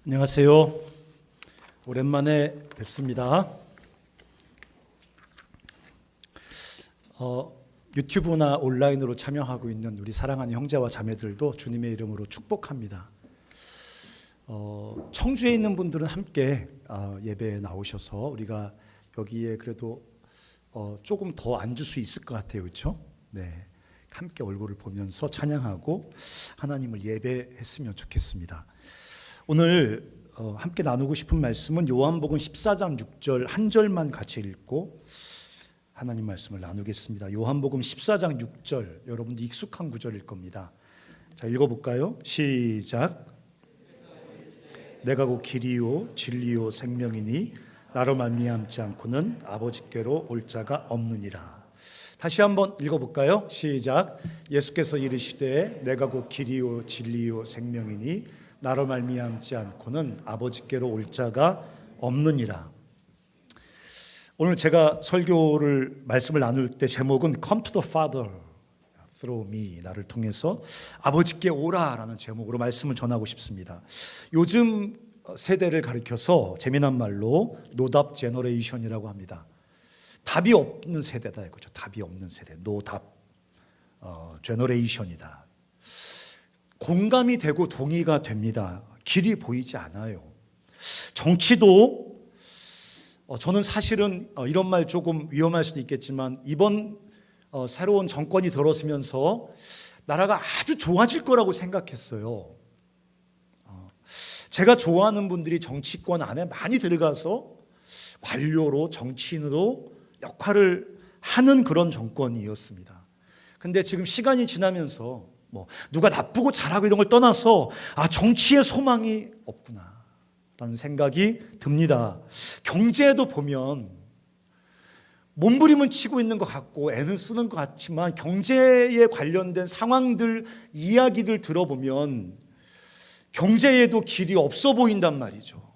안녕하세요. 오랜만에 뵙습니다. 유튜브나 온라인으로 참여하고 있는 우리 사랑하는 형제와 자매들도 주님의 이름으로 축복합니다. 청주에 있는 분들은 함께 예배에 나오셔서 우리가 여기에 그래도 조금 더 앉을 수 있을 것 같아요, 그렇죠? 네, 함께 얼굴을 보면서 찬양하고 하나님을 예배했으면 좋겠습니다. 오늘 함께 나누고 싶은 말씀은 요한복음 14장 6절 한 절만 같이 읽고 하나님 말씀을 나누겠습니다. 요한복음 14장 6절, 여러분들 익숙한 구절일 겁니다. 자, 읽어볼까요? 시작. 내가 곧 길이요 진리요 생명이니 나로 말미암지 않고는 아버지께로 올 자가 없느니라. 다시 한번 읽어볼까요? 시작. 예수께서 이르시되 내가 곧 길이요 진리요 생명이니 나로 말미암지 않고는 아버지께로 올 자가 없느니라. 오늘 제가 말씀을 나눌 때 제목은 Come to the Father through me, 나를 통해서 아버지께 오라라는 제목으로 말씀을 전하고 싶습니다. 요즘 세대를 가리켜서 재미난 말로 노답 제너레이션이라고 합니다. 답이 없는 세대다 이거죠. 답이 없는 세대, 노답 제너레이션이다. 공감이 되고 동의가 됩니다. 길이 보이지 않아요. 정치도 저는 사실은 이런 말 조금 위험할 수도 있겠지만 이번 새로운 정권이 들어서면서 나라가 아주 좋아질 거라고 생각했어요. 제가 좋아하는 분들이 정치권 안에 많이 들어가서 관료로 정치인으로 역할을 하는 그런 정권이었습니다. 근데 지금 시간이 지나면서 누가 나쁘고 잘하고 이런 걸 떠나서 정치에 소망이 없구나 라는 생각이 듭니다. 경제에도 보면 몸부림은 치고 있는 것 같고 애는 쓰는 것 같지만 경제에 관련된 상황들, 이야기들 들어보면 경제에도 길이 없어 보인단 말이죠.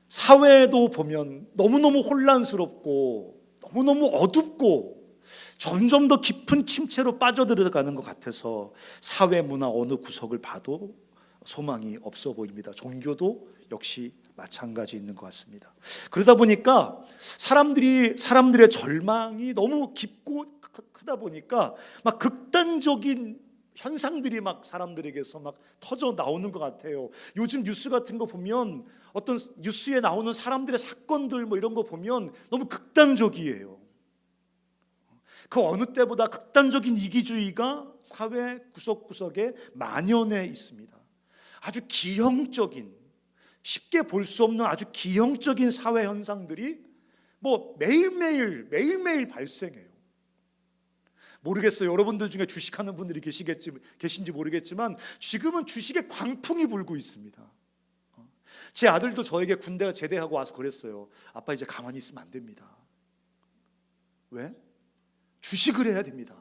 사회도 보면 너무너무 혼란스럽고 너무너무 어둡고 점점 더 깊은 침체로 빠져들어가는 것 같아서 사회 문화 어느 구석을 봐도 소망이 없어 보입니다. 종교도 역시 마찬가지 있는 것 같습니다. 그러다 보니까 사람들의 절망이 너무 깊고 크다 보니까 막 극단적인 현상들이 막 사람들에게서 막 터져 나오는 것 같아요. 요즘 뉴스 같은 거 보면 어떤 뉴스에 나오는 사람들의 사건들 이런 거 보면 너무 극단적이에요. 그 어느 때보다 극단적인 이기주의가 사회 구석구석에 만연해 있습니다. 아주 기형적인, 쉽게 볼 수 없는 아주 기형적인 사회 현상들이 매일매일 발생해요. 모르겠어요. 여러분들 중에 주식하는 분들이 계신지 모르겠지만 지금은 주식에 광풍이 불고 있습니다. 제 아들도 저에게 군대 제대하고 와서 그랬어요. 아빠 이제 가만히 있으면 안 됩니다. 왜? 주식을 해야 됩니다.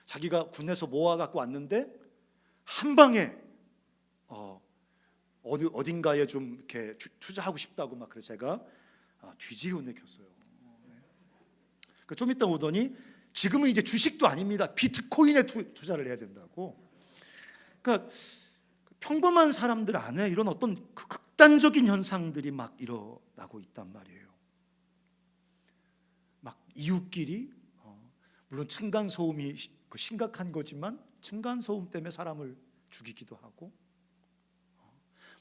자기가 군에서 모아갖고 왔는데 한 방에 어딘가에 좀 이렇게 투자하고 싶다고 막 그래서 제가 뒤지게 켰어요. 좀 이따 오더니 지금은 이제 주식도 아닙니다. 비트코인에 투자를 해야 된다고. 그러니까 평범한 사람들 안에 이런 어떤 극단적인 현상들이 막 일어나고 있단 말이에요. 막 이웃끼리 물론 층간소음이 심각한 거지만 층간소음 때문에 사람을 죽이기도 하고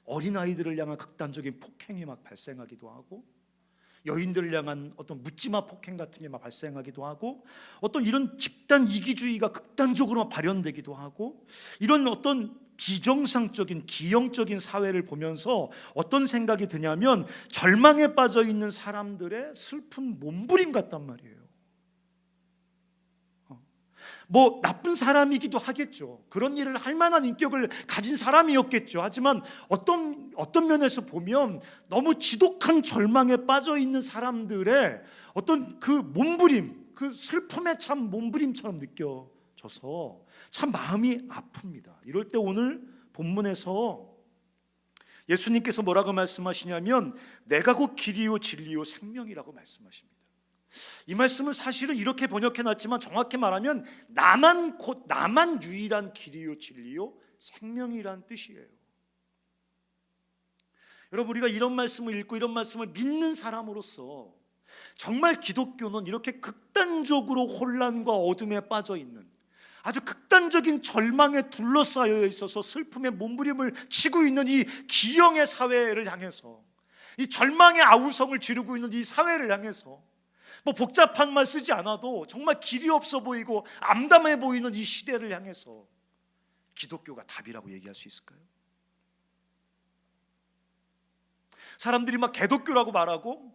어린아이들을 향한 극단적인 폭행이 막 발생하기도 하고 여인들을 향한 어떤 묻지마 폭행 같은 게 막 발생하기도 하고 어떤 이런 집단 이기주의가 극단적으로 발현되기도 하고 이런 어떤 비정상적인 기형적인 사회를 보면서 어떤 생각이 드냐면 절망에 빠져 있는 사람들의 슬픈 몸부림 같단 말이에요. 나쁜 사람이기도 하겠죠. 그런 일을 할 만한 인격을 가진 사람이었겠죠. 하지만 어떤 면에서 보면 너무 지독한 절망에 빠져 있는 사람들의 어떤 그 몸부림, 그 슬픔에 참 몸부림처럼 느껴져서 참 마음이 아픕니다. 이럴 때 오늘 본문에서 예수님께서 뭐라고 말씀하시냐면 내가 곧 길이요 진리요 생명이라고 말씀하십니다. 이 말씀은 사실은 이렇게 번역해놨지만 정확히 말하면 나만 곧 나만 유일한 길이요 진리요 생명이란 뜻이에요. 여러분, 우리가 이런 말씀을 읽고 이런 말씀을 믿는 사람으로서 정말 기독교는 이렇게 극단적으로 혼란과 어둠에 빠져 있는, 아주 극단적인 절망에 둘러싸여 있어서 슬픔의 몸부림을 치고 있는 이 기형의 사회를 향해서, 이 절망의 아우성을 지르고 있는 이 사회를 향해서 뭐 복잡한 말 쓰지 않아도 정말 길이 없어 보이고 암담해 보이는 이 시대를 향해서 기독교가 답이라고 얘기할 수 있을까요? 사람들이 막 개독교라고 말하고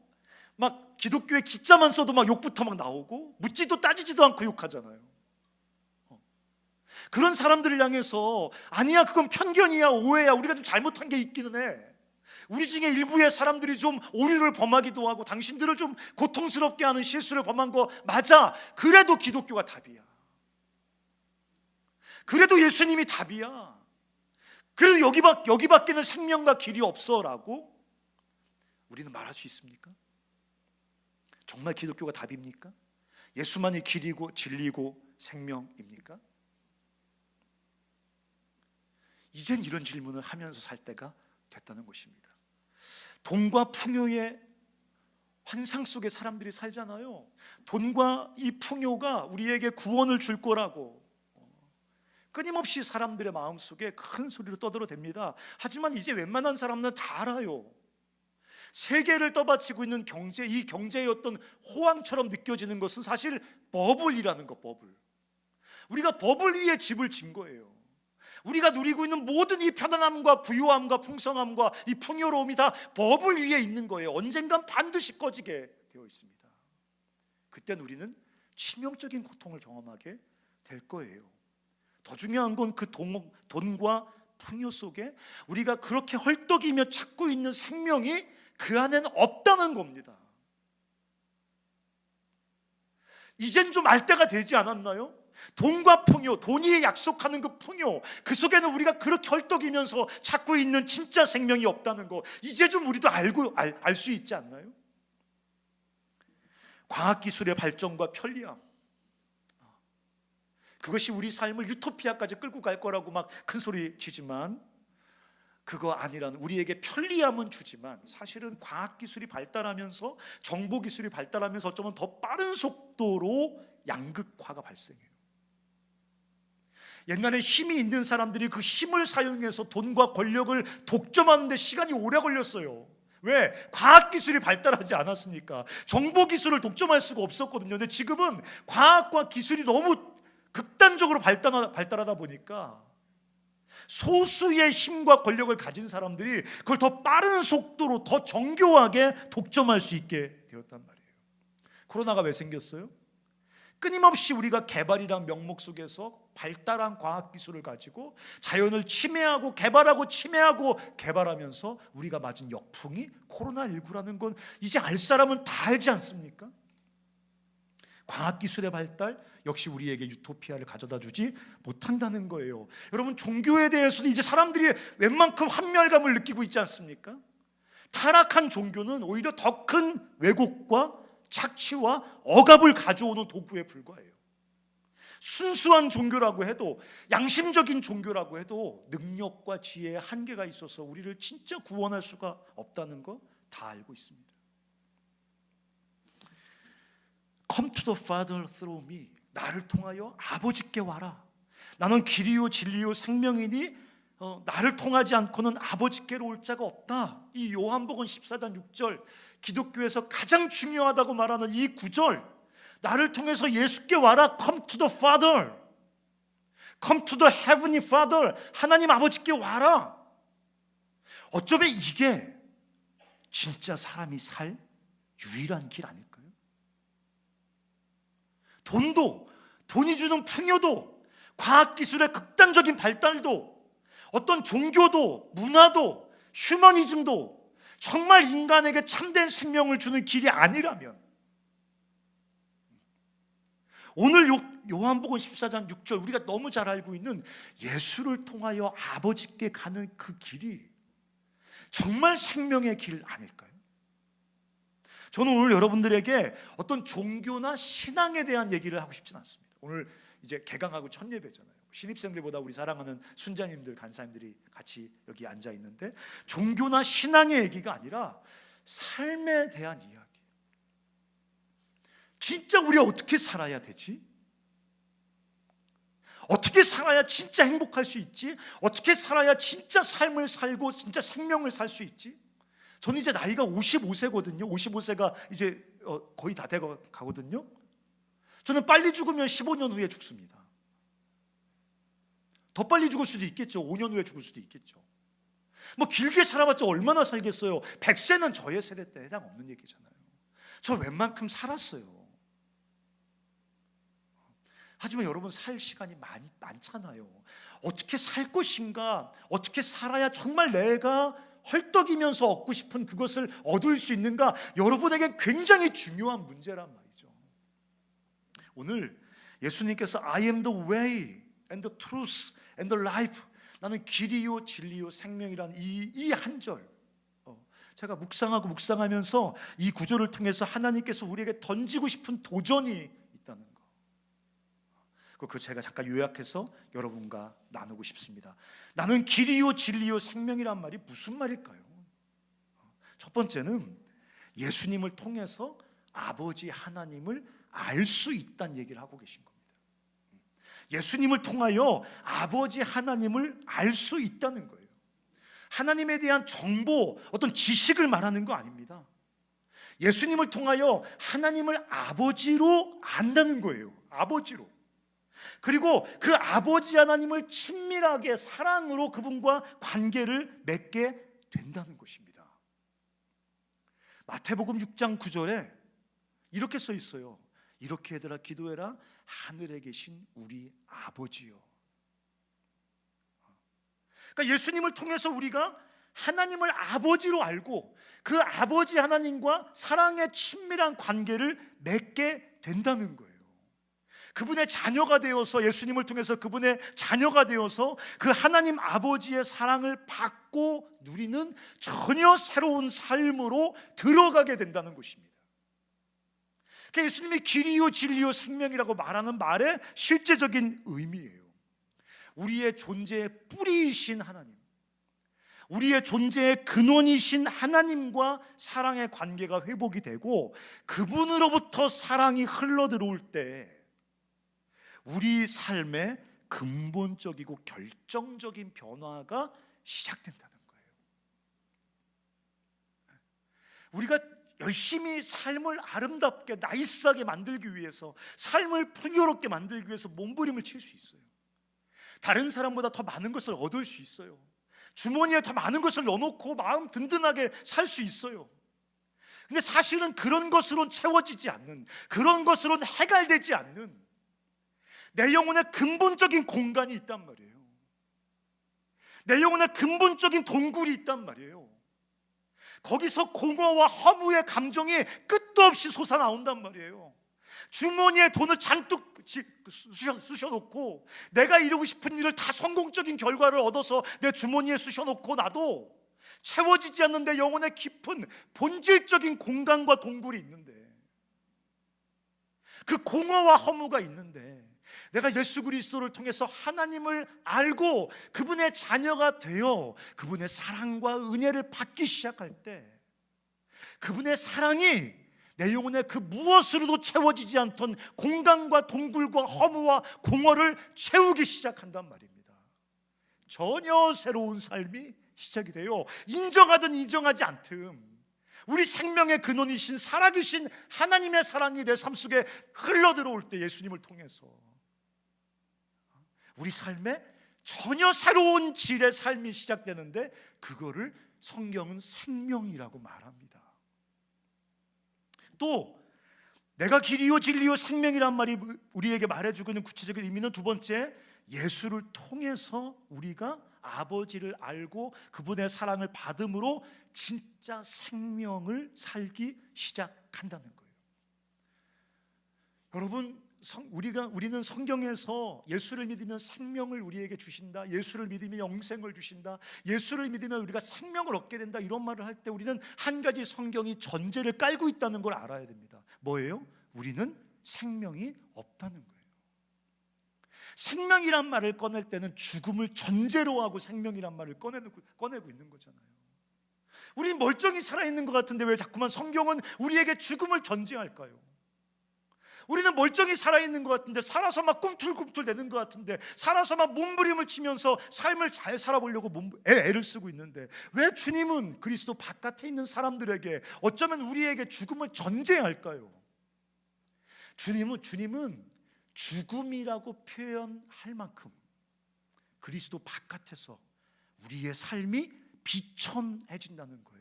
막 기독교의 기자만 써도 막 욕부터 막 나오고 묻지도 따지지도 않고 욕하잖아요. 그런 사람들을 향해서 아니야, 그건 편견이야, 오해야, 우리가 좀 잘못한 게 있기는 해, 우리 중에 일부의 사람들이 좀 오류를 범하기도 하고 당신들을 좀 고통스럽게 하는 실수를 범한 거 맞아, 그래도 기독교가 답이야, 그래도 예수님이 답이야, 그래도 여기밖에는 생명과 길이 없어라고 우리는 말할 수 있습니까? 정말 기독교가 답입니까? 예수만이 길이고 진리고 생명입니까? 이젠 이런 질문을 하면서 살 때가 됐다는 것입니다. 돈과 풍요의 환상 속에 사람들이 살잖아요. 돈과 이 풍요가 우리에게 구원을 줄 거라고 끊임없이 사람들의 마음속에 큰 소리로 떠들어댑니다. 하지만 이제 웬만한 사람은 다 알아요. 세계를 떠받치고 있는 경제, 이 경제의 어떤 호황처럼 느껴지는 것은 사실 버블이라는 거, 버블. 우리가 버블 위에 집을 진 거예요. 우리가 누리고 있는 모든 이 편안함과 부유함과 풍성함과 이 풍요로움이 다 버블 위에 있는 거예요. 언젠간 반드시 꺼지게 되어 있습니다. 그땐 우리는 치명적인 고통을 경험하게 될 거예요. 더 중요한 건 그 돈과 풍요 속에 우리가 그렇게 헐떡이며 찾고 있는 생명이 그 안에는 없다는 겁니다. 이젠 좀 알 때가 되지 않았나요? 돈과 풍요, 돈이 약속하는 그 풍요, 그 속에는 우리가 그렇게 헐떡이면서 찾고 있는 진짜 생명이 없다는 거, 이제 좀 우리도 알 수 있지 않나요? 과학기술의 발전과 편리함, 그것이 우리 삶을 유토피아까지 끌고 갈 거라고 막 큰 소리 치지만 그거 아니라는, 우리에게 편리함은 주지만 사실은 과학기술이 발달하면서 정보기술이 발달하면서 어쩌면 더 빠른 속도로 양극화가 발생해요. 옛날에 힘이 있는 사람들이 그 힘을 사용해서 돈과 권력을 독점하는 데 시간이 오래 걸렸어요. 왜? 과학기술이 발달하지 않았으니까. 정보기술을 독점할 수가 없었거든요. 근데 지금은 과학과 기술이 너무 극단적으로 발달하다 보니까 소수의 힘과 권력을 가진 사람들이 그걸 더 빠른 속도로 더 정교하게 독점할 수 있게 되었단 말이에요. 코로나가 왜 생겼어요? 끊임없이 우리가 개발이란 명목 속에서 발달한 과학기술을 가지고 자연을 침해하고 개발하고 침해하고 개발하면서 우리가 맞은 역풍이 코로나19라는 건 이제 알 사람은 다 알지 않습니까? 과학기술의 발달 역시 우리에게 유토피아를 가져다 주지 못한다는 거예요. 여러분, 종교에 대해서도 이제 사람들이 웬만큼 환멸감을 느끼고 있지 않습니까? 타락한 종교는 오히려 더 큰 왜곡과 착취와 억압을 가져오는 도구에 불과해요. 순수한 종교라고 해도, 양심적인 종교라고 해도 능력과 지혜의 한계가 있어서 우리를 진짜 구원할 수가 없다는 거 다 알고 있습니다. Come to the Father through me. 나를 통하여 아버지께 와라. 나는 길이요 진리요 생명이니 나를 통하지 않고는 아버지께로 올 자가 없다. 이 요한복음 14장 6절, 기독교에서 가장 중요하다고 말하는 이 구절, 나를 통해서 예수께 와라. Come to the Father, Come to the Heavenly Father. 하나님 아버지께 와라. 어쩌면 이게 진짜 사람이 살 유일한 길 아닐까요? 돈이 주는 풍요도, 과학기술의 극단적인 발달도, 어떤 종교도, 문화도, 휴머니즘도 정말 인간에게 참된 생명을 주는 길이 아니라면, 오늘 요한복음 14장 6절 우리가 너무 잘 알고 있는 예수를 통하여 아버지께 가는 그 길이 정말 생명의 길 아닐까요? 저는 오늘 여러분들에게 어떤 종교나 신앙에 대한 얘기를 하고 싶진 않습니다. 오늘 이제 개강하고 첫 예배잖아요. 신입생들보다 우리 사랑하는 순자님들, 간사님들이 같이 여기 앉아 있는데, 종교나 신앙의 얘기가 아니라 삶에 대한 이야기. 진짜 우리 어떻게 살아야 되지? 어떻게 살아야 진짜 행복할 수 있지? 어떻게 살아야 진짜 삶을 살고 진짜 생명을 살 수 있지? 저는 이제 나이가 55세거든요. 55세가 이제 거의 다 되고 가거든요. 저는 빨리 죽으면 15년 후에 죽습니다. 더 빨리 죽을 수도 있겠죠. 5년 후에 죽을 수도 있겠죠. 뭐 길게 살아봤자 얼마나 살겠어요. 100세는 저의 세대 때 해당 없는 얘기잖아요. 저 웬만큼 살았어요. 하지만 여러분, 살 시간이 많잖아요. 어떻게 살 것인가, 어떻게 살아야 정말 내가 헐떡이면서 얻고 싶은 그것을 얻을 수 있는가, 여러분에게 굉장히 중요한 문제란 말이죠. 오늘 예수님께서 I am the way and the truth and the life, 나는 길이요 진리요 생명이라는 이 한 절, 제가 묵상하면서 이 구절을 통해서 하나님께서 우리에게 던지고 싶은 도전이 있다는 거, 그거 제가 잠깐 요약해서 여러분과 나누고 싶습니다. 나는 길이요 진리요 생명이란 말이 무슨 말일까요? 첫 번째는 예수님을 통해서 아버지 하나님을 알 수 있다는 얘기를 하고 계신 겁니다. 예수님을 통하여 아버지 하나님을 알 수 있다는 거예요. 하나님에 대한 정보, 어떤 지식을 말하는 거 아닙니다. 예수님을 통하여 하나님을 아버지로 안다는 거예요. 아버지로. 그리고 그 아버지 하나님을 친밀하게 사랑으로 그분과 관계를 맺게 된다는 것입니다. 마태복음 6장 9절에 이렇게 써 있어요. 이렇게 얘들아 기도해라. 하늘에 계신 우리 아버지요. 그러니까 예수님을 통해서 우리가 하나님을 아버지로 알고 그 아버지 하나님과 사랑의 친밀한 관계를 맺게 된다는 거예요. 그분의 자녀가 되어서, 예수님을 통해서 그분의 자녀가 되어서 그 하나님 아버지의 사랑을 받고 누리는 전혀 새로운 삶으로 들어가게 된다는 것입니다. 그러니까 예수님이 길이요 진리요 생명이라고 말하는 말의 실제적인 의미예요. 우리의 존재의 뿌리이신 하나님, 우리의 존재의 근원이신 하나님과 사랑의 관계가 회복이 되고 그분으로부터 사랑이 흘러들어올 때 우리 삶에 근본적이고 결정적인 변화가 시작된다는 거예요. 우리가 열심히 삶을 아름답게 나이스하게 만들기 위해서, 삶을 풍요롭게 만들기 위해서 몸부림을 칠 수 있어요. 다른 사람보다 더 많은 것을 얻을 수 있어요. 주머니에 더 많은 것을 넣어놓고 마음 든든하게 살 수 있어요. 근데 사실은 그런 것으로는 채워지지 않는, 그런 것으로는 해결되지 않는 내 영혼의 근본적인 공간이 있단 말이에요. 내 영혼의 근본적인 동굴이 있단 말이에요. 거기서 공허와 허무의 감정이 끝도 없이 솟아나온단 말이에요. 주머니에 돈을 잔뜩 쑤셔놓고 내가 이루고 싶은 일을 다 성공적인 결과를 얻어서 내 주머니에 쑤셔놓고 나도 채워지지 않는 내 영혼의 깊은 본질적인 공간과 동굴이 있는데, 그 공허와 허무가 있는데 내가 예수 그리스도를 통해서 하나님을 알고 그분의 자녀가 되어 그분의 사랑과 은혜를 받기 시작할 때 그분의 사랑이 내 영혼의 그 무엇으로도 채워지지 않던 공간과 동굴과 허무와 공허를 채우기 시작한단 말입니다. 전혀 새로운 삶이 시작이 돼요. 인정하든 인정하지 않든 우리 생명의 근원이신 살아계신 하나님의 사랑이 내 삶 속에 흘러들어올 때, 예수님을 통해서 우리 삶에 전혀 새로운 질의 삶이 시작되는데, 그거를 성경은 생명이라고 말합니다. 또 내가 길이요 진리요 생명이란 말이 우리에게 말해주고 있는 구체적인 의미는, 두 번째, 예수를 통해서 우리가 아버지를 알고 그분의 사랑을 받음으로 진짜 생명을 살기 시작한다는 거예요. 여러분, 우리는 성경에서 예수를 믿으면 생명을 우리에게 주신다, 예수를 믿으면 영생을 주신다, 예수를 믿으면 우리가 생명을 얻게 된다, 이런 말을 할 때 우리는 한 가지 성경이 전제를 깔고 있다는 걸 알아야 됩니다. 뭐예요? 우리는 생명이 없다는 거예요. 생명이란 말을 꺼낼 때는 죽음을 전제로 하고 생명이란 말을 꺼내고 있는 거잖아요. 우린 멀쩡히 살아있는 것 같은데 왜 자꾸만 성경은 우리에게 죽음을 전제할까요? 우리는 멀쩡히 살아있는 것 같은데, 살아서 막 꿈틀꿈틀 대는 것 같은데, 살아서 막 몸부림을 치면서 삶을 잘 살아보려고 애를 쓰고 있는데, 왜 주님은 그리스도 바깥에 있는 사람들에게 어쩌면 우리에게 죽음을 전제할까요? 주님은 죽음이라고 표현할 만큼 그리스도 바깥에서 우리의 삶이 비천해진다는 거예요.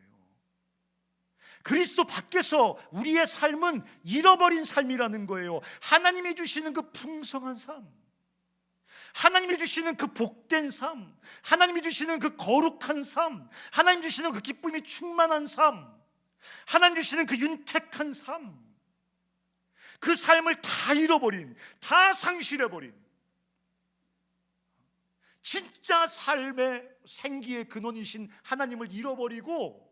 그리스도 밖에서 우리의 삶은 잃어버린 삶이라는 거예요. 하나님이 주시는 그 풍성한 삶, 하나님이 주시는 그 복된 삶, 하나님이 주시는 그 거룩한 삶, 하나님 주시는 그 기쁨이 충만한 삶, 하나님 주시는 그 윤택한 삶, 그 삶을 다 잃어버린, 다 상실해버린, 진짜 삶의 생기의 근원이신 하나님을 잃어버리고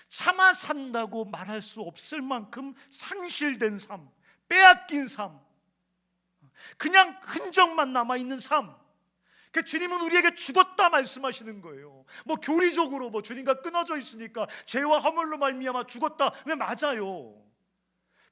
차마 산다고 말할 수 없을 만큼 상실된 삶, 빼앗긴 삶, 그냥 흔적만 남아있는 삶. 그 주님은 우리에게 죽었다 말씀하시는 거예요. 교리적으로 주님과 끊어져 있으니까 죄와 허물로 말미암아 죽었다, 왜 맞아요.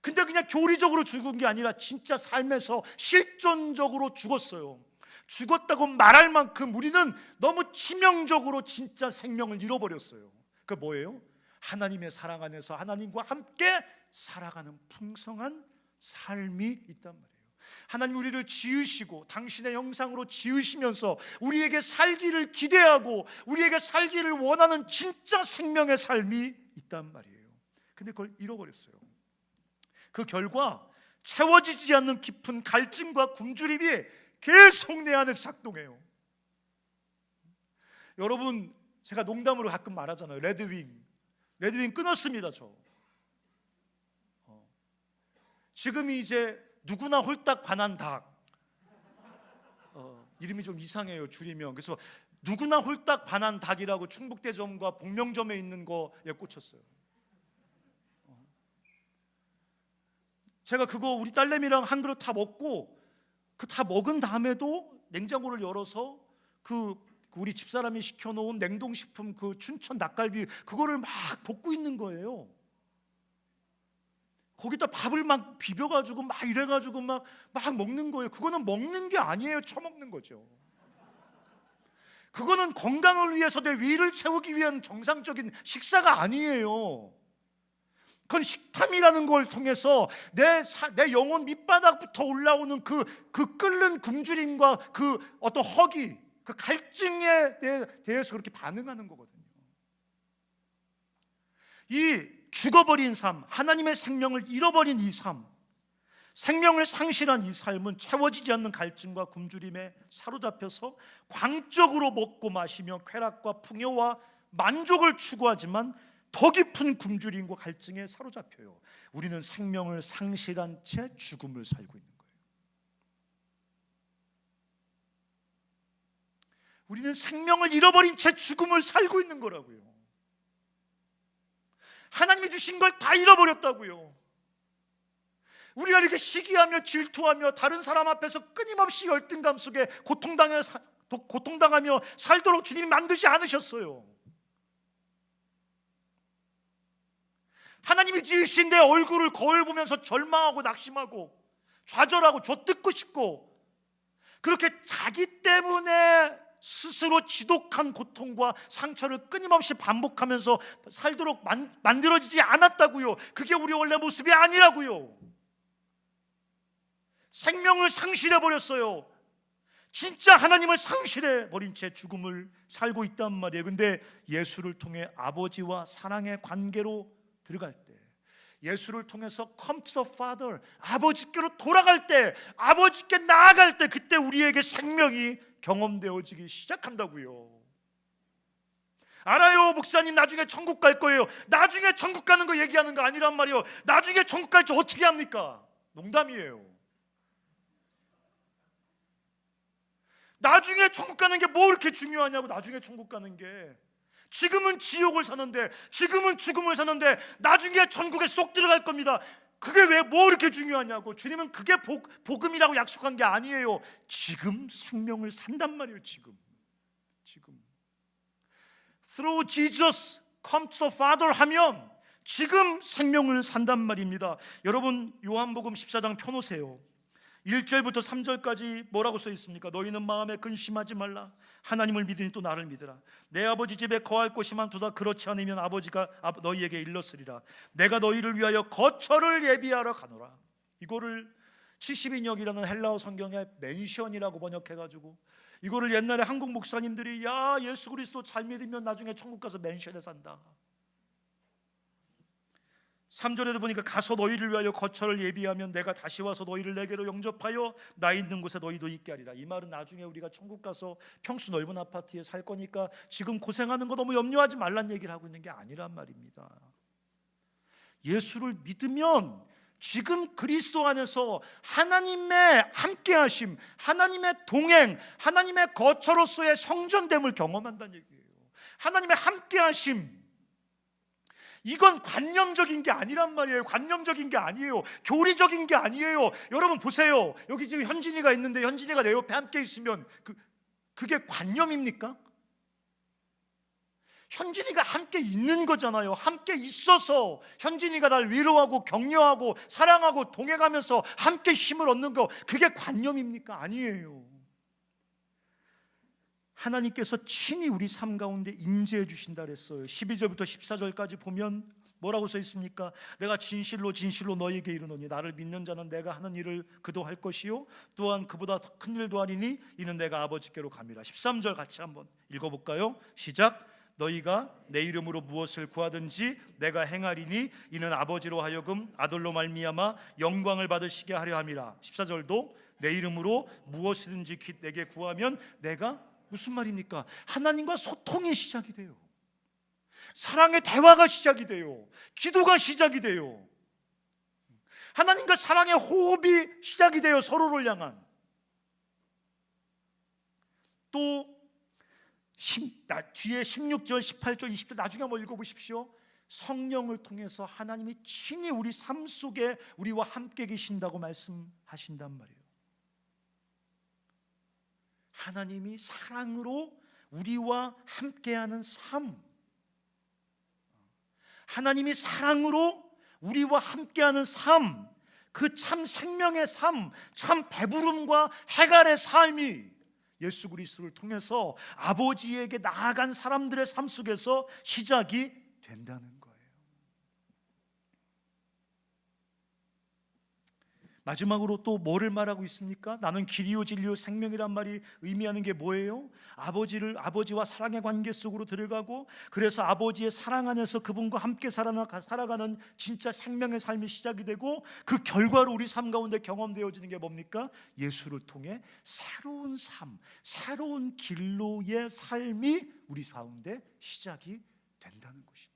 근데 그냥 교리적으로 죽은 게 아니라 진짜 삶에서 실존적으로 죽었어요. 죽었다고 말할 만큼 우리는 너무 치명적으로 진짜 생명을 잃어버렸어요. 그게 뭐예요? 하나님의 사랑 안에서 하나님과 함께 살아가는 풍성한 삶이 있단 말이에요. 하나님 우리를 지으시고 당신의 형상으로 지으시면서 우리에게 살기를 기대하고 우리에게 살기를 원하는 진짜 생명의 삶이 있단 말이에요. 근데 그걸 잃어버렸어요. 그 결과 채워지지 않는 깊은 갈증과 굶주림이 계속 내 안에서 작동해요. 여러분, 제가 농담으로 가끔 말하잖아요. 레드윙 끊었습니다. 지금이 이제 누구나 홀딱 반한 닭, 이름이 좀 이상해요, 줄이면. 그래서 누구나 홀딱 반한 닭이라고 충북대점과 복명점에 있는 거에 꽂혔어요. 제가 그거 우리 딸내미랑 한 그릇 다 먹고, 그 다 먹은 다음에도 냉장고를 열어서 우리 집사람이 시켜놓은 냉동식품 그 춘천 닭갈비 그거를 막 볶고 있는 거예요. 거기다 밥을 막 비벼가지고 막 이래가지고 막 먹는 거예요. 그거는 먹는 게 아니에요. 처먹는 거죠. 그거는 건강을 위해서 내 위를 채우기 위한 정상적인 식사가 아니에요. 그건 식탐이라는 걸 통해서 내 영혼 밑바닥부터 올라오는 그 끓는 굶주림과 그 어떤 허기, 그 갈증에 대해서 그렇게 반응하는 거거든요. 이 죽어버린 삶, 하나님의 생명을 잃어버린 이 삶, 생명을 상실한 이 삶은 채워지지 않는 갈증과 굶주림에 사로잡혀서 광적으로 먹고 마시며 쾌락과 풍요와 만족을 추구하지만 더 깊은 굶주림과 갈증에 사로잡혀요. 우리는 생명을 상실한 채 죽음을 살고 있는 거예요. 우리는 생명을 잃어버린 채 죽음을 살고 있는 거라고요. 하나님이 주신 걸 다 잃어버렸다고요. 우리가 이렇게 시기하며 질투하며 다른 사람 앞에서 끊임없이 열등감 속에 고통당하며 살도록 주님이 만드지 않으셨어요. 하나님이 지으신 내 얼굴을 거울 보면서 절망하고 낙심하고 좌절하고 좆듣고 싶고 그렇게 자기 때문에 스스로 지독한 고통과 상처를 끊임없이 반복하면서 살도록 만들어지지 않았다고요. 그게 우리 원래 모습이 아니라고요. 생명을 상실해버렸어요. 진짜 하나님을 상실해버린 채 죽음을 살고 있단 말이에요. 근데 예수를 통해 아버지와 사랑의 관계로 들어갈 때, 예수를 통해서 come to the Father, 아버지께로 돌아갈 때, 아버지께 나아갈 때, 그때 우리에게 생명이 경험되어지기 시작한다고요. 알아요, 목사님 나중에 천국 갈 거예요. 나중에 천국 가는 거 얘기하는 거 아니란 말이에요. 나중에 천국 갈지 어떻게 합니까? 농담이에요. 나중에 천국 가는 게 뭐 그렇게 중요하냐고. 나중에 천국 가는 게, 지금은 지옥을 사는데, 지금은 죽음을 사는데 나중에 천국에 쏙 들어갈 겁니다. 그게 왜 뭐 그렇게 중요하냐고. 주님은 그게 복음이라고 약속한 게 아니에요. 지금 생명을 산단 말이에요. 지금 Through Jesus come to the Father 하면 지금 생명을 산단 말입니다. 여러분, 요한복음 14장 펴놓으세요. 1절부터 3절까지 뭐라고 써 있습니까? 너희는 마음에 근심하지 말라. 하나님을 믿으니 또 나를 믿으라. 내 아버지 집에 거할 곳이 많도다. 그렇지 않으면 아버지가 너희에게 일렀으리라. 내가 너희를 위하여 거처를 예비하러 가노라. 이거를 70인역이라는 헬라어 성경에 맨션이라고 번역해가지고, 이거를 옛날에 한국 목사님들이 야, 예수 그리스도 잘 믿으면 나중에 천국 가서 맨션에 산다. 3절에도 보니까 가서 너희를 위하여 거처를 예비하면 내가 다시 와서 너희를 내게로 영접하여 나 있는 곳에 너희도 있게 하리라. 이 말은 나중에 우리가 천국 가서 평수 넓은 아파트에 살 거니까 지금 고생하는 거 너무 염려하지 말란 얘기를 하고 있는 게 아니란 말입니다. 예수를 믿으면 지금 그리스도 안에서 하나님의 함께하심, 하나님의 동행, 하나님의 거처로서의 성전됨을 경험한다는 얘기예요. 하나님의 함께하심, 이건 관념적인 게 아니란 말이에요. 관념적인 게 아니에요. 교리적인 게 아니에요. 여러분 보세요. 여기 지금 현진이가 있는데 현진이가 내 옆에 함께 있으면 그게 관념입니까? 현진이가 함께 있는 거잖아요. 함께 있어서 현진이가 날 위로하고 격려하고 사랑하고 동행하면서 함께 힘을 얻는 거, 그게 관념입니까? 아니에요. 하나님께서 친히 우리 삶 가운데 임재해 주신다 그랬어요. 12절부터 14절까지 보면 뭐라고 써 있습니까? 내가 진실로 진실로 너희에게 이르노니 나를 믿는 자는 내가 하는 일을 그도 할 것이요 또한 그보다 더 큰 일도 하리니 이는 내가 아버지께로 감이라. 13절 같이 한번 읽어볼까요? 시작. 너희가 내 이름으로 무엇을 구하든지 내가 행하리니 이는 아버지로 하여금 아들로 말미암아 영광을 받으시게 하려 함이라. 14절도 내 이름으로 무엇이든지 내게 구하면 내가, 무슨 말입니까? 하나님과 소통이 시작이 돼요. 사랑의 대화가 시작이 돼요. 기도가 시작이 돼요. 하나님과 사랑의 호흡이 시작이 돼요. 서로를 향한. 또 뒤에 16절, 18절, 20절 나중에 한번 읽어보십시오. 성령을 통해서 하나님이 친히 우리 삶 속에 우리와 함께 계신다고 말씀하신단 말이에요. 하나님이 사랑으로 우리와 함께하는 삶, 하나님이 사랑으로 우리와 함께하는 삶, 그 참 생명의 삶, 참 배부름과 해갈의 삶이 예수 그리스도를 통해서 아버지에게 나아간 사람들의 삶 속에서 시작이 된다는 거예요. 마지막으로 또 뭐를 말하고 있습니까? 나는 길이요 진리요 생명이란 말이 의미하는 게 뭐예요? 아버지와 사랑의 관계 속으로 들어가고, 그래서 아버지의 사랑 안에서 그분과 함께 살아가는 진짜 생명의 삶이 시작이 되고, 그 결과로 우리 삶 가운데 경험되어지는 게 뭡니까? 예수를 통해 새로운 삶, 새로운 길로의 삶이 우리 가운데 시작이 된다는 것입니다.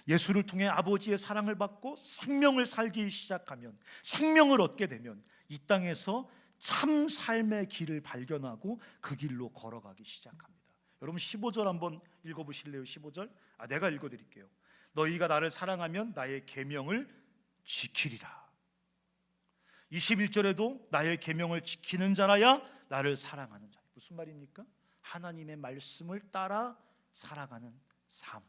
예수를 통해 아버지의 사랑을 받고 생명을 살기 시작하면, 생명을 얻게 되면 이 땅에서 참 삶의 길을 발견하고 그 길로 걸어가기 시작합니다. 여러분 15절 한번 읽어보실래요? 15절 내가 읽어드릴게요. 너희가 나를 사랑하면 나의 계명을 지키리라. 21절에도 나의 계명을 지키는 자라야 나를 사랑하는 자. 무슨 말입니까? 하나님의 말씀을 따라 살아가는 삶.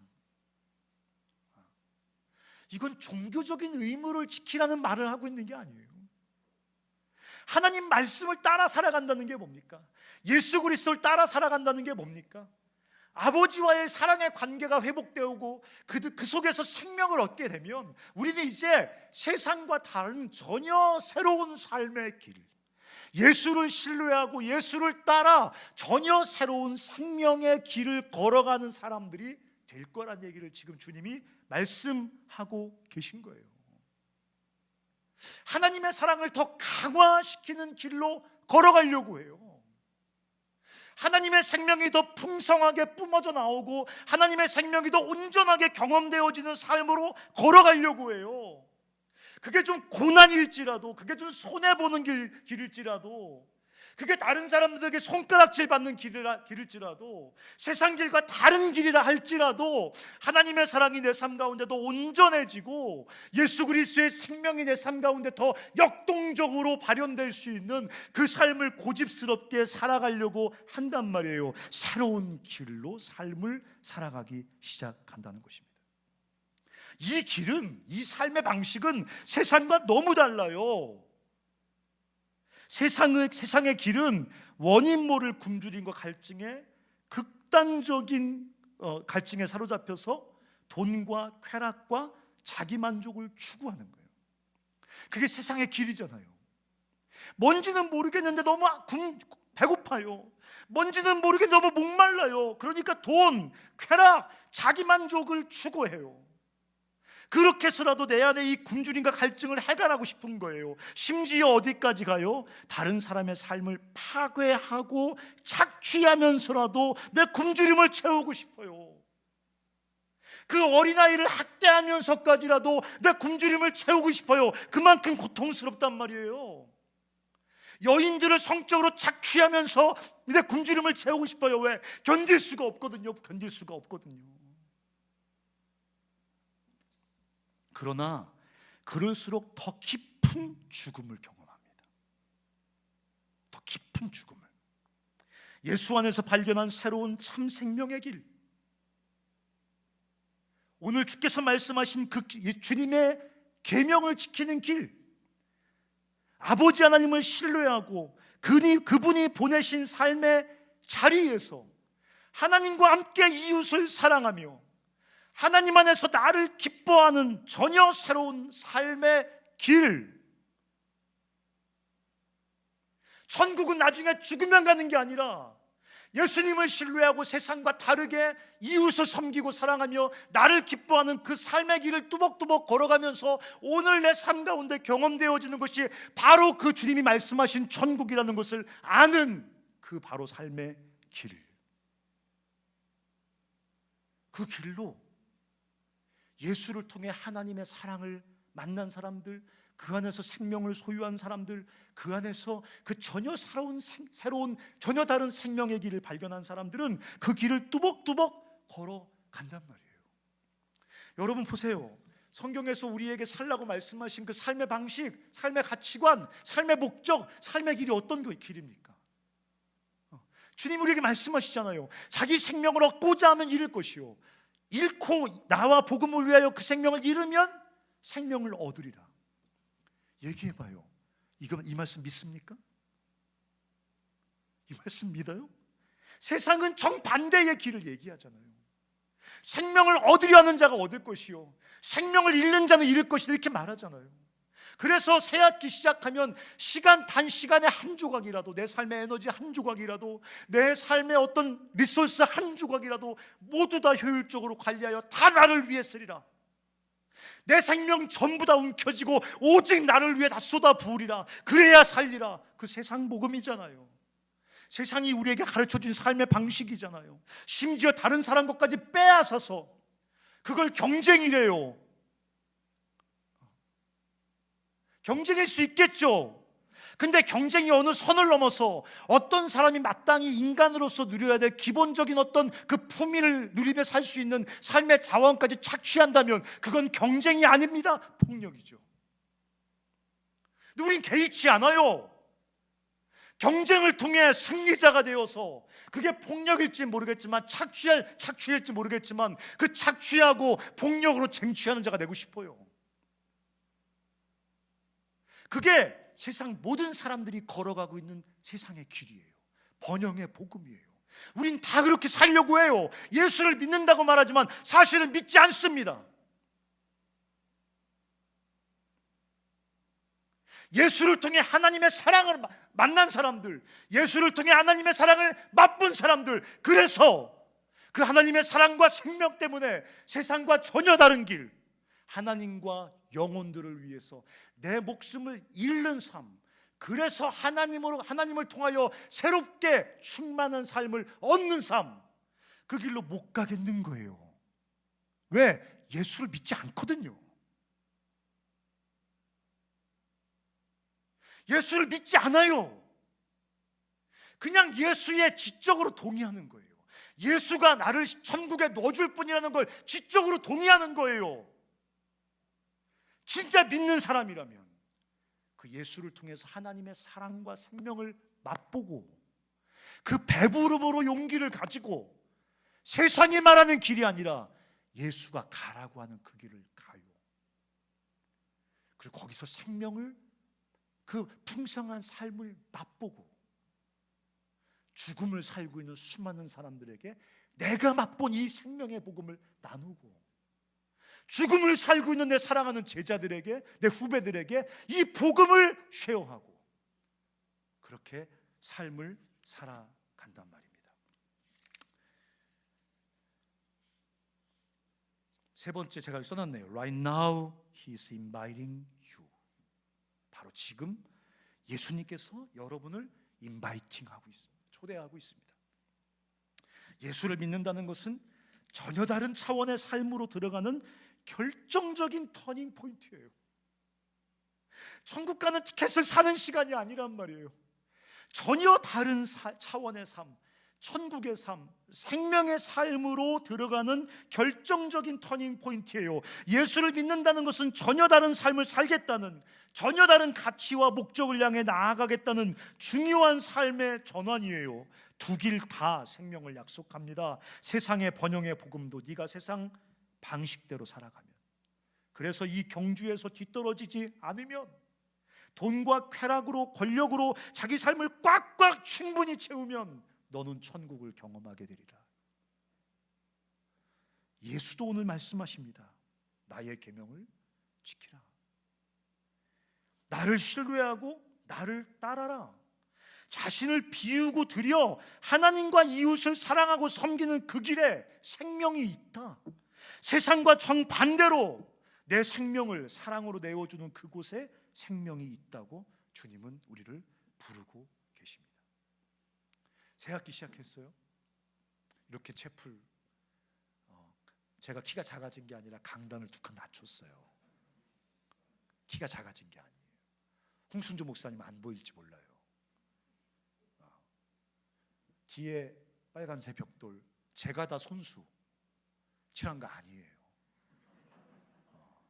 이건 종교적인 의무를 지키라는 말을 하고 있는 게 아니에요. 하나님 말씀을 따라 살아간다는 게 뭡니까? 예수 그리스도를 따라 살아간다는 게 뭡니까? 아버지와의 사랑의 관계가 회복되고 그 속에서 생명을 얻게 되면 우리는 이제 세상과 다른 전혀 새로운 삶의 길, 예수를 신뢰하고 예수를 따라 전혀 새로운 생명의 길을 걸어가는 사람들이 될 거란 얘기를 지금 주님이 말씀하고 계신 거예요. 하나님의 사랑을 더 강화시키는 길로 걸어가려고 해요. 하나님의 생명이 더 풍성하게 뿜어져 나오고 하나님의 생명이 더 온전하게 경험되어지는 삶으로 걸어가려고 해요. 그게 좀 고난일지라도, 그게 좀 손해보는 길일지라도, 그게 다른 사람들에게 손가락질 받는 길일지라도, 세상 길과 다른 길이라 할지라도 하나님의 사랑이 내 삶 가운데 더 온전해지고 예수 그리스도의 생명이 내 삶 가운데 더 역동적으로 발현될 수 있는 그 삶을 고집스럽게 살아가려고 한단 말이에요. 새로운 길로 삶을 살아가기 시작한다는 것입니다. 이 길은, 이 삶의 방식은 세상과 너무 달라요. 세상의 길은 원인 모를 굶주림과 갈증에, 극단적인 갈증에 사로잡혀서 돈과 쾌락과 자기 만족을 추구하는 거예요. 그게 세상의 길이잖아요. 뭔지는 모르겠는데 너무 배고파요. 뭔지는 모르겠는데 너무 목말라요. 그러니까 돈, 쾌락, 자기 만족을 추구해요. 그렇게 해서라도 내 안에 이 굶주림과 갈증을 해결하고 싶은 거예요. 심지어 어디까지 가요? 다른 사람의 삶을 파괴하고 착취하면서라도 내 굶주림을 채우고 싶어요. 그 어린아이를 학대하면서까지라도 내 굶주림을 채우고 싶어요. 그만큼 고통스럽단 말이에요. 여인들을 성적으로 착취하면서 내 굶주림을 채우고 싶어요. 왜? 견딜 수가 없거든요. 견딜 수가 없거든요. 그러나 그럴수록 더 깊은 죽음을 경험합니다. 더 깊은 죽음을. 예수 안에서 발견한 새로운 참 생명의 길. 오늘 주께서 말씀하신 그 주님의 계명을 지키는 길, 아버지 하나님을 신뢰하고 그분이 보내신 삶의 자리에서 하나님과 함께 이웃을 사랑하며 하나님 안에서 나를 기뻐하는 전혀 새로운 삶의 길. 천국은 나중에 죽으면 가는 게 아니라 예수님을 신뢰하고 세상과 다르게 이웃을 섬기고 사랑하며 나를 기뻐하는 그 삶의 길을 뚜벅뚜벅 걸어가면서 오늘 내 삶 가운데 경험되어지는 것이 바로 그 주님이 말씀하신 천국이라는 것을 아는 그 바로 삶의 길. 그 길로 예수를 통해 하나님의 사랑을 만난 사람들, 그 안에서 생명을 소유한 사람들, 그 안에서 그 전혀 새로운 전혀 다른 생명의 길을 발견한 사람들은 그 길을 뚜벅뚜벅 걸어간단 말이에요. 여러분 보세요. 성경에서 우리에게 살라고 말씀하신 그 삶의 방식, 삶의 가치관, 삶의 목적, 삶의 길이 어떤 길입니까? 주님 우리에게 말씀하시잖아요. 자기 생명을 얻고자 하면 잃을 것이요, 잃고 나와 복음을 위하여 그 생명을 잃으면 생명을 얻으리라. 얘기해봐요. 이 말씀 믿습니까? 이 말씀 믿어요? 세상은 정반대의 길을 얘기하잖아요. 생명을 얻으려 하는 자가 얻을 것이요, 생명을 잃는 자는 잃을 것이다, 이렇게 말하잖아요. 그래서 새학기 시작하면 단시간에 한 조각이라도, 내 삶의 에너지 한 조각이라도, 내 삶의 어떤 리소스 한 조각이라도 모두 다 효율적으로 관리하여 다 나를 위해 쓰리라. 내 생명 전부 다 움켜쥐고 오직 나를 위해 다 쏟아 부으리라. 그래야 살리라. 그 세상 복음이잖아요. 세상이 우리에게 가르쳐준 삶의 방식이잖아요. 심지어 다른 사람 것까지 빼앗아서 그걸 경쟁이래요. 경쟁일 수 있겠죠. 근데 경쟁이 어느 선을 넘어서 어떤 사람이 마땅히 인간으로서 누려야 될 기본적인 어떤 그 품위를 누리며 살 수 있는 삶의 자원까지 착취한다면 그건 경쟁이 아닙니다. 폭력이죠. 근데 우린 개의치 않아요. 경쟁을 통해 승리자가 되어서, 그게 폭력일지 모르겠지만 착취일지 모르겠지만 그 착취하고 폭력으로 쟁취하는 자가 되고 싶어요. 그게 세상 모든 사람들이 걸어가고 있는 세상의 길이에요. 번영의 복음이에요. 우린 다 그렇게 살려고 해요. 예수를 믿는다고 말하지만 사실은 믿지 않습니다. 예수를 통해 하나님의 사랑을 만난 사람들, 예수를 통해 하나님의 사랑을 맛본 사람들, 그래서 그 하나님의 사랑과 생명 때문에 세상과 전혀 다른 길, 하나님과 영혼들을 위해서 내 목숨을 잃는 삶, 그래서 하나님을 통하여 새롭게 충만한 삶을 얻는 삶, 그 길로 못 가겠는 거예요. 왜? 예수를 믿지 않거든요. 예수를 믿지 않아요. 그냥 예수의 지적으로 동의하는 거예요. 예수가 나를 천국에 넣어줄 뿐이라는 걸 지적으로 동의하는 거예요. 진짜 믿는 사람이라면 그 예수를 통해서 하나님의 사랑과 생명을 맛보고 그 배부름으로 용기를 가지고 세상이 말하는 길이 아니라 예수가 가라고 하는 그 길을 가요. 그리고 거기서 생명을, 그 풍성한 삶을 맛보고 죽음을 살고 있는 수많은 사람들에게 내가 맛본 이 생명의 복음을 나누고, 죽음을 살고 있는 내 사랑하는 제자들에게, 내 후배들에게 이 복음을 쉐어하고, 그렇게 삶을 살아간단 말입니다. 세 번째 제가 써놨네요. Right now he is inviting you. 바로 지금 예수님께서 여러분을 인바이팅하고 있습니다. 초대하고 있습니다. 예수를 믿는다는 것은 전혀 다른 차원의 삶으로 들어가는 결정적인 터닝 포인트예요. 천국 가는 티켓을 사는 시간이 아니란 말이에요. 전혀 다른 차원의 삶, 천국의 삶, 생명의 삶으로 들어가는 결정적인 터닝 포인트예요. 예수를 믿는다는 것은 전혀 다른 삶을 살겠다는, 전혀 다른 가치와 목적을 향해 나아가겠다는 중요한 삶의 전환이에요. 두 길 다 생명을 약속합니다. 세상의 번영의 복음도 네가 세상 방식대로 살아가면, 그래서 이 경주에서 뒤떨어지지 않으면, 돈과 쾌락으로 권력으로 자기 삶을 꽉꽉 충분히 채우면 너는 천국을 경험하게 되리라. 예수도 오늘 말씀하십니다. 나의 계명을 지키라. 나를 신뢰하고 나를 따라라. 자신을 비우고 들여 하나님과 이웃을 사랑하고 섬기는 그 길에 생명이 있다. 세상과 정반대로 내 생명을 사랑으로 내어주는 그곳에 생명이 있다고 주님은 우리를 부르고 계십니다. 새 학기 시작했어요. 이렇게 채플, 제가 키가 작아진 게 아니라 강단을 두 칸 낮췄어요. 키가 작아진 게 아니에요. 홍순조 목사님 안 보일지 몰라요. 뒤에 빨간색 벽돌 제가 다 손수 칠한 거 아니에요.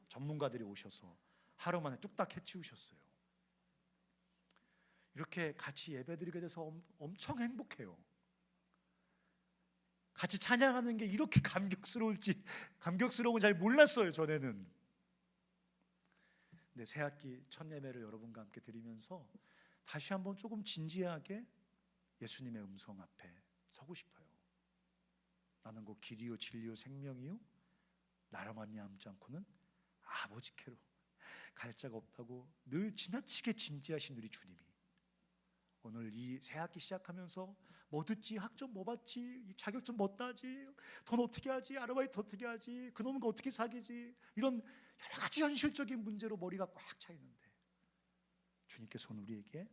전문가들이 오셔서 하루 만에 뚝딱 해치우셨어요. 이렇게 같이 예배드리게 돼서 엄청 행복해요. 같이 찬양하는 게 이렇게 감격스러운 잘 몰랐어요, 전에는. 근데 새학기 첫 예배를 여러분과 함께 드리면서 다시 한번 조금 진지하게 예수님의 음성 앞에 서고 싶어요. 나는 곧 길이요 진리요 생명이요 나로 말미암지 않고는 아버지께로 갈 자가 없다고 늘 지나치게 진지하신 우리 주님이 오늘 이 새학기 시작하면서 뭐 듣지? 학점 뭐 받지? 자격증 뭐 따지? 돈 어떻게 하지? 아르바이트 어떻게 하지? 그놈과 어떻게 사귀지? 이런 여러 가지 현실적인 문제로 머리가 꽉 차 있는데 주님께서 오늘 우리에게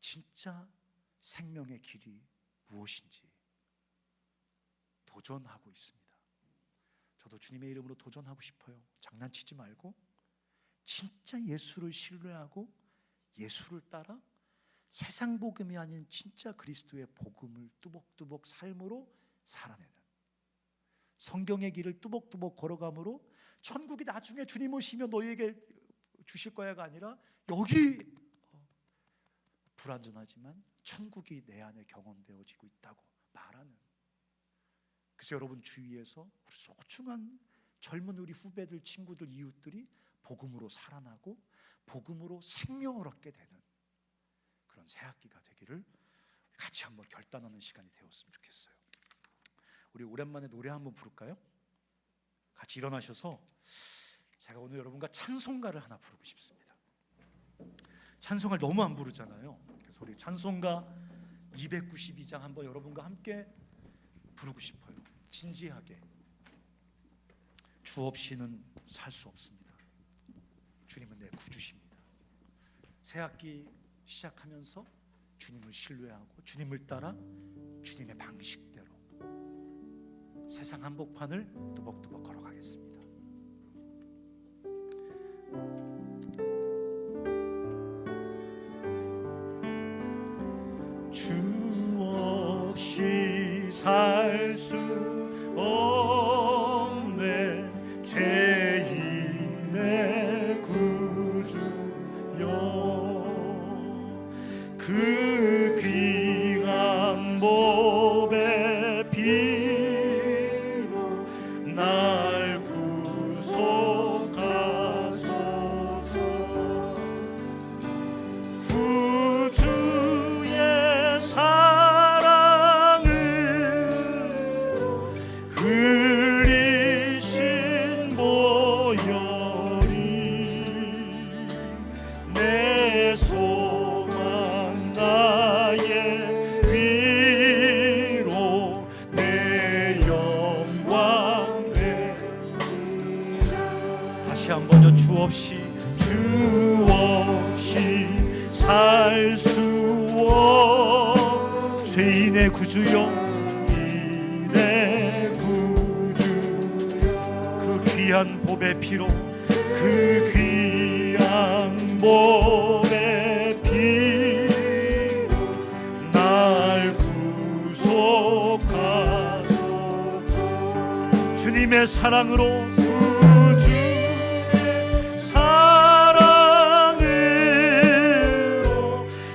진짜 생명의 길이 무엇인지 도전하고 있습니다. 저도 주님의 이름으로 도전하고 싶어요. 장난치지 말고 진짜 예수를 신뢰하고 예수를 따라 세상 복음이 아닌 진짜 그리스도의 복음을 뚜벅뚜벅 삶으로 살아내는, 성경의 길을 뚜벅뚜벅 걸어감으로 천국이 나중에 주님 오시면 너희에게 주실 거야가 아니라 여기 불완전하지만 천국이 내 안에 경험되어지고 있다고 말하는, 그래서 여러분 주위에서 우리 소중한 젊은 우리 후배들, 친구들, 이웃들이 복음으로 살아나고 복음으로 생명을 얻게 되는 그런 새학기가 되기를 같이 한번 결단하는 시간이 되었으면 좋겠어요. 우리 오랜만에 노래 한번 부를까요? 같이 일어나셔서 제가 오늘 여러분과 찬송가를 하나 부르고 싶습니다. 찬송가를 너무 안 부르잖아요. 그래서 우리 찬송가 292장 한번 여러분과 함께 부르고 싶어요. 진지하게. 주 없이는 살 수 없습니다. 주님은 내 구주십니다. 새학기 시작하면서 주님을 신뢰하고 주님을 따라 주님의 방식대로 세상 한복판을 뚜벅뚜벅 걸어가겠습니다. 살 수 없네. 죄인의 구주여, 그 귀한 보배 피로 날 구속하소서. 구주의 사랑을 흘리신 보혈이 내 소망 나의 위로 내 영광 되리라. 다시 한번요. 주 없이 살 수 없. 죄인의 구주여, 인의 구주여, 그 귀한 보배 피로, 그 귀한 보배 피로 날 구속하소서. 주님의 사랑으로, 구주의 사랑으로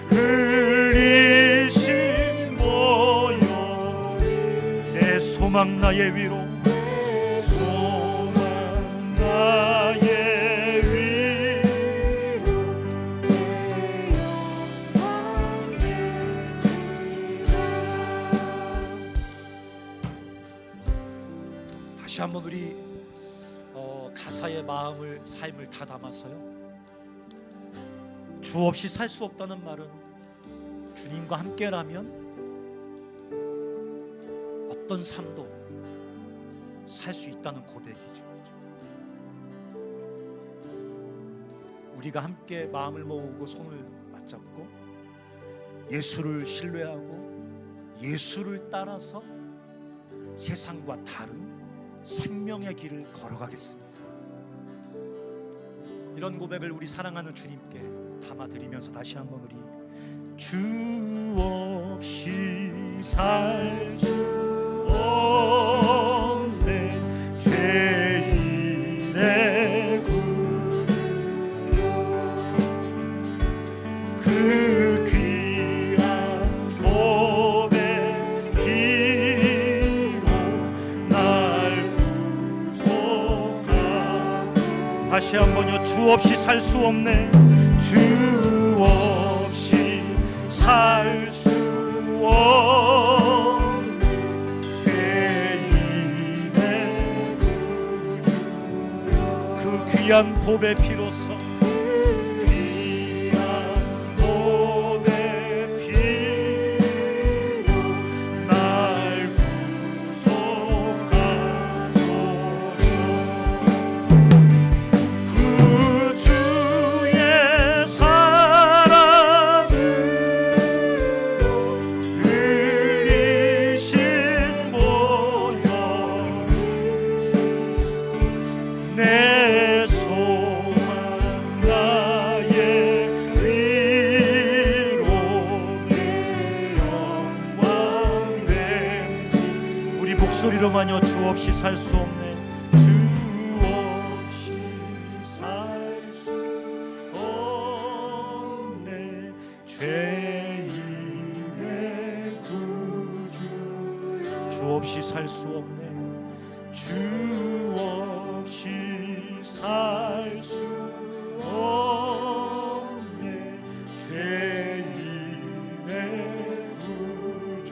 흘리신 보혈 내 소망 나의 위로, 소망 나의 위로 다시 한번 우리 가사의 마음을, 삶을 다 담아서요. 주 없이 살 수 없다는 말은 주님과 함께라면 어떤 삶도 살 수 있다는 고백이죠. 우리가 함께 마음을 모으고 손을 맞잡고 예수를 신뢰하고 예수를 따라서 세상과 다른 생명의 길을 걸어가겠습니다. 이런 고백을 우리 사랑하는 주님께 담아드리면서 다시 한번 우리 주 없이 살 수 없네. 죄인의 구주여, 그 귀한 보배 피로 날 구속하소서. 다시 한번요. 주 없이 살 수 없네. 주 없이 살 수 없네. 죄인의 구주여, 그 귀한 보배 피로서, 귀한 보배 피로 날 구속하소서. 구주의 사랑을 흘리신 보혈 내 소망 나의 위로 내 영광 됨. 우리 목소리로만요. 주 없이 살 수 없네. 주 없이 살 수 없네. 죄인의 구주여, 주 없이 살 수 없네. 주 없이 살 수 없네. 죄인의 구주,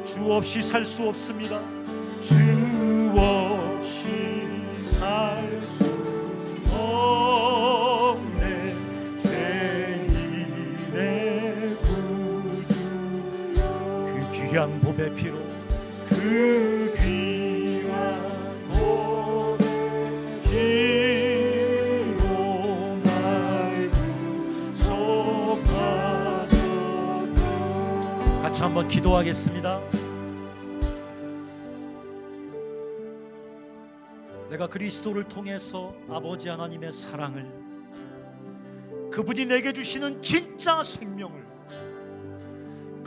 주 없이 살 수 없습니다. 주 없이 살 수 없네. 죄인의 구주, 그 귀한 보배 피로, 그 귀한 보배 피로 날 구속하소서. 같이 한번 기도하겠습니다. 내가 그리스도를 통해서 아버지 하나님의 사랑을, 그분이 내게 주시는 진짜 생명을,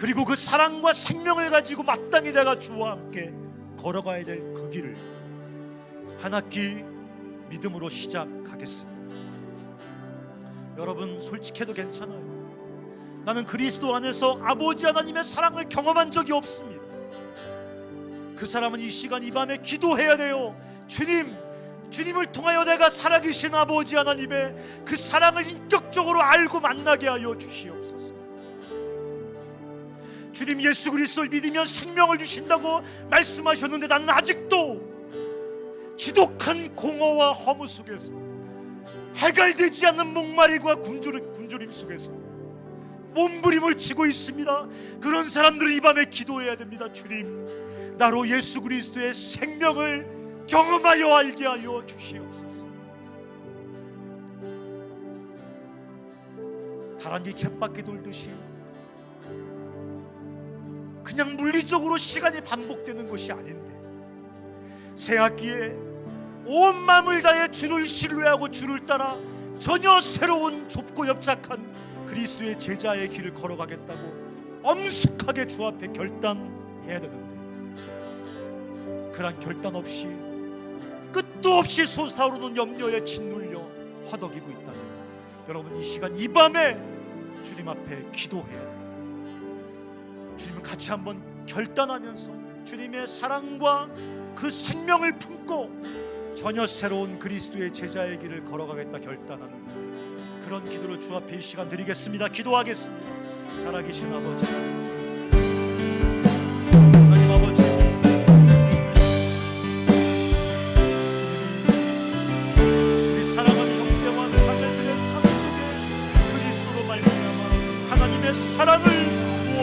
그리고 그 사랑과 생명을 가지고 마땅히 내가 주와 함께 걸어가야 될 그 길을 한 학기 믿음으로 시작하겠습니다. 여러분, 솔직해도 괜찮아요. 나는 그리스도 안에서 아버지 하나님의 사랑을 경험한 적이 없습니다. 그 사람은 이 시간 이 밤에 기도해야 돼요. 주님을 통하여 내가 살아계신 아버지 하나님의 그 사랑을 인격적으로 알고 만나게 하여 주시옵소서. 주님, 예수 그리스도를 믿으면 생명을 주신다고 말씀하셨는데 나는 아직도 지독한 공허와 허무 속에서 해결되지 않는 목마름과 굶주림 속에서 몸부림을 치고 있습니다. 그런 사람들은 이 밤에 기도해야 됩니다. 주님, 나로 예수 그리스도의 생명을 경험하여 알게 하여 주시옵소서. 다람쥐 쳇바퀴 돌듯이 그냥 물리적으로 시간이 반복되는 것이 아닌데, 새 학기에 온 마음을 다해 주를 신뢰하고 주를 따라 전혀 새로운 좁고 협착한 그리스도의 제자의 길을 걸어가겠다고 엄숙하게 주 앞에 결단해야 되는데, 그런 결단 없이 끝도 없이 솟아오르는 염려에 짓눌려 허덕이고 있다면, 여러분, 이 시간 이 밤에 주님 앞에 기도해야 합니다. 주님을 같이 한번 결단하면서 주님의 사랑과 그 생명을 품고 전혀 새로운 그리스도의 제자의 길을 걸어가겠다 결단하는 그런 기도를 주 앞에 이 시간 드리겠습니다. 기도하겠습니다. 살아계신 아버지, 하나님 아버지, 우리 사랑하는 형제와 자매들의 삶 속에 그리스도로 말미암아 하나님의 사랑을 부어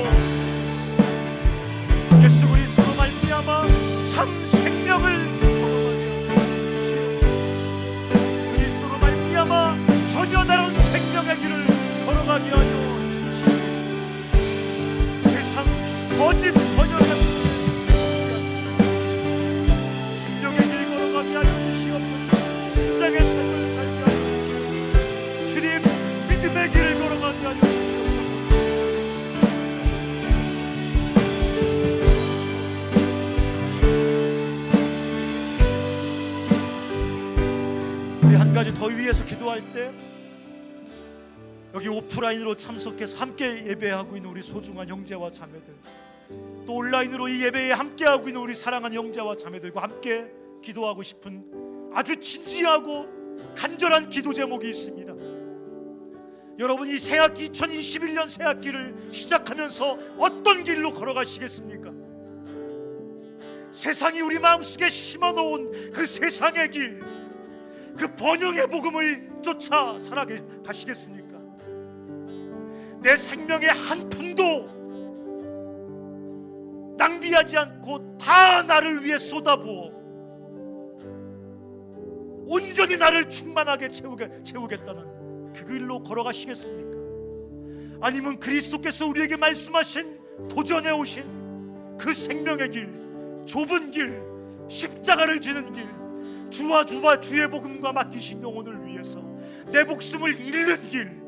예수 그리스도로 말미암아 참 생명을 경험하게 주시옵소서. 그리스도로 말미암아 전혀 다른 생명의 길을 걸어가게 하여 주시옵소서. 세상 거짓 번역의 생명의 길 걸어가게 하여 주시옵소서. 진정의 삶을 살게 하여 주시옵소서. 주님, 믿음의 길을 걸어가게 하여 주시옵소서. 한 가지 더 위해서 기도할 때, 여기 오프라인으로 참석해서 함께 예배하고 있는 우리 소중한 형제와 자매들, 또 온라인으로 이 예배에 함께하고 있는 우리 사랑하는 형제와 자매들과 함께 기도하고 싶은 아주 진지하고 간절한 기도 제목이 있습니다. 여러분, 이 새학기 2021년 새학기를 시작하면서 어떤 길로 걸어가시겠습니까? 세상이 우리 마음속에 심어놓은 그 세상의 길, 그 번영의 복음을 쫓아 살아가시겠습니까? 내 생명의 한 푼도 낭비하지 않고 다 나를 위해 쏟아부어 온전히 나를 충만하게 채우겠다는 그 길로 걸어가시겠습니까? 아니면 그리스도께서 우리에게 말씀하신 도전해 오신 그 생명의 길, 좁은 길, 십자가를 지는 길, 주와 주의 복음과 맡기신 영혼을 위해서 내 목숨을 잃는 길,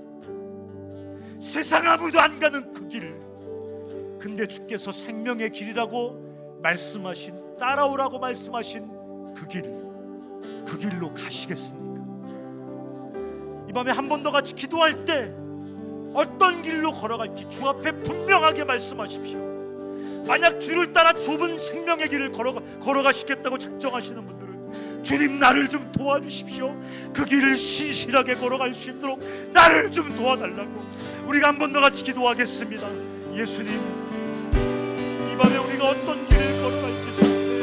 세상 아무도 안 가는 그 길, 근데 주께서 생명의 길이라고 말씀하신, 따라오라고 말씀하신 그 길로 가시겠습니까? 이 밤에 한 번 더 같이 기도할 때 어떤 길로 걸어갈지 주 앞에 분명하게 말씀하십시오. 만약 주를 따라 좁은 생명의 길을 걸어가시겠다고 작정하시는 분들은 주님, 나를 좀 도와주십시오. 그 길을 신실하게 걸어갈 수 있도록 나를 좀 도와달라고 우리가 한 번 더 같이 기도하겠습니다. 예수님, 이 밤에 우리가 어떤 길을 걸어갈지 선택해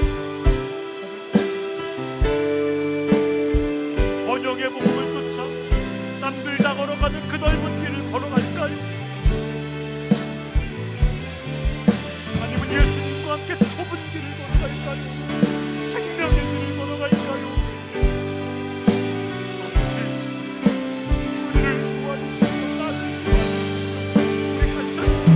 번영의 복음을 쫓아 남들 다 걸어가는 그 넓은 길을 걸어갈까요? 아니면 예수님과 함께 좁은 길을 걸어갈까요? 생명의 길을 걸어갈까요? 아버지, 우리를 도와주시고 나를 도와주시고 우리 같이 주시옵소서.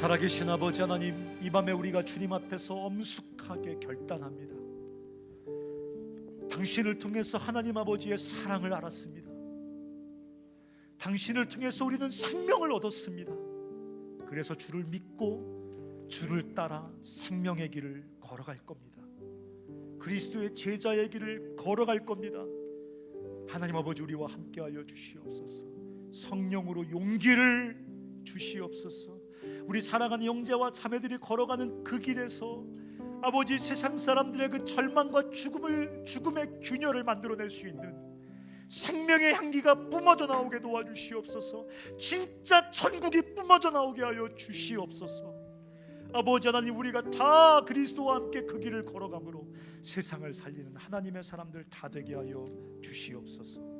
살아계신 아버지 하나님, 이 밤에 우리가 주님 앞에서 엄숙하게 결단합니다. 당신을 통해서 하나님 아버지의 사랑을 알았습니다. 당신을 통해서 우리는 생명을 얻었습니다. 그래서 주를 믿고 주를 따라 생명의 길을 걸어갈 겁니다. 그리스도의 제자의 길을 걸어갈 겁니다. 하나님 아버지, 우리와 함께하여 주시옵소서. 성령으로 용기를 주시옵소서. 우리 사랑하는 형제와 자매들이 걸어가는 그 길에서 아버지, 세상 사람들의 그 절망과 죽음의 균열을 만들어낼 수 있는 생명의 향기가 뿜어져 나오게 도와주시옵소서. 진짜 천국이 뿜어져 나오게 하여 주시옵소서. 아버지 하나님, 우리가 다 그리스도와 함께 그 길을 걸어가므로 세상을 살리는 하나님의 사람들 다 되게 하여 주시옵소서.